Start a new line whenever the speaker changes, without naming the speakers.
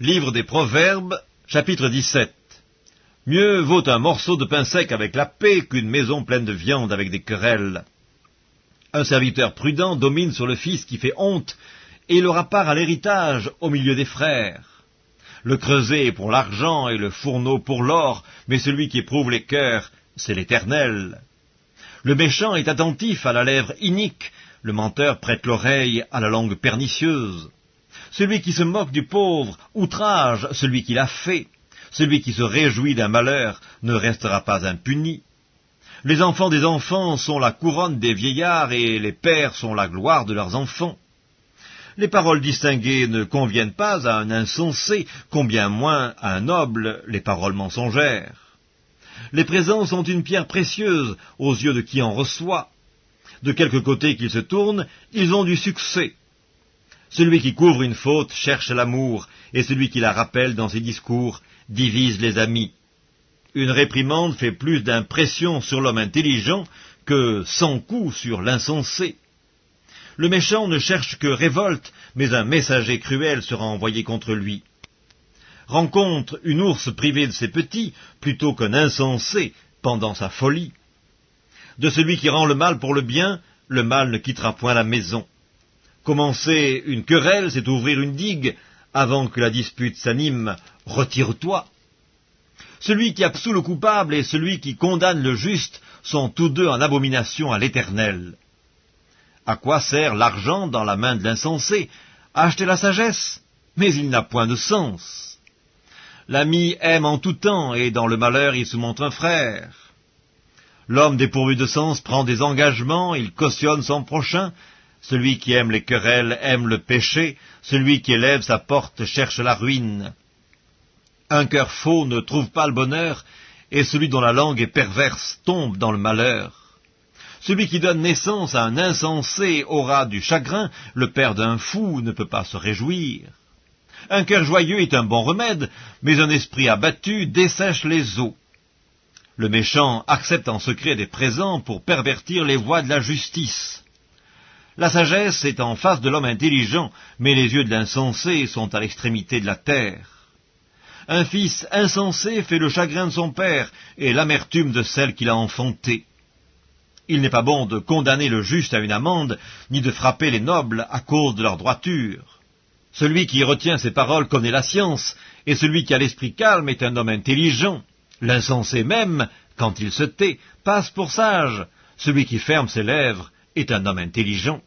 Livre des Proverbes, chapitre 17. Mieux vaut un morceau de pain sec avec la paix qu'une maison pleine de viande avec des querelles. Un serviteur prudent domine sur le fils qui fait honte, et il aura part à l'héritage au milieu des frères. Le creuset est pour l'argent et le fourneau pour l'or, mais celui qui éprouve les cœurs, c'est l'Éternel. Le méchant est attentif à la lèvre inique, le menteur prête l'oreille à la langue pernicieuse. Celui qui se moque du pauvre outrage celui qui l'a fait. Celui qui se réjouit d'un malheur ne restera pas impuni. Les enfants des enfants sont la couronne des vieillards et les pères sont la gloire de leurs enfants. Les paroles distinguées ne conviennent pas à un insensé, combien moins à un noble les paroles mensongères. Les présents sont une pierre précieuse aux yeux de qui en reçoit. De quelque côté qu'ils se tournent, ils ont du succès. Celui qui couvre une faute cherche l'amour, et celui qui la rappelle dans ses discours divise les amis. Une réprimande fait plus d'impression sur l'homme intelligent que 100 coups sur l'insensé. Le méchant ne cherche que révolte, mais un messager cruel sera envoyé contre lui. Rencontre une ours privée de ses petits, plutôt qu'un insensé pendant sa folie. De celui qui rend le mal pour le bien, le mal ne quittera point la maison. Commencer une querelle, c'est ouvrir une digue. Avant que la dispute s'anime, retire-toi. Celui qui absout le coupable et celui qui condamne le juste sont tous deux en abomination à l'Éternel. À quoi sert l'argent dans la main de l'insensé? Acheter la sagesse, mais il n'a point de sens. L'ami aime en tout temps, et dans le malheur il se montre un frère. L'homme dépourvu de sens prend des engagements, il cautionne son prochain. Celui qui aime les querelles aime le péché, celui qui élève sa porte cherche la ruine. Un cœur faux ne trouve pas le bonheur, et celui dont la langue est perverse tombe dans le malheur. Celui qui donne naissance à un insensé aura du chagrin, le père d'un fou ne peut pas se réjouir. Un cœur joyeux est un bon remède, mais un esprit abattu dessèche les eaux. Le méchant accepte en secret des présents pour pervertir les voies de la justice. La sagesse est en face de l'homme intelligent, mais les yeux de l'insensé sont à l'extrémité de la terre. Un fils insensé fait le chagrin de son père et l'amertume de celle qu'il a enfantée. Il n'est pas bon de condamner le juste à une amende, ni de frapper les nobles à cause de leur droiture. Celui qui retient ses paroles connaît la science, et celui qui a l'esprit calme est un homme intelligent. L'insensé même, quand il se tait, passe pour sage. Celui qui ferme ses lèvres est un homme intelligent.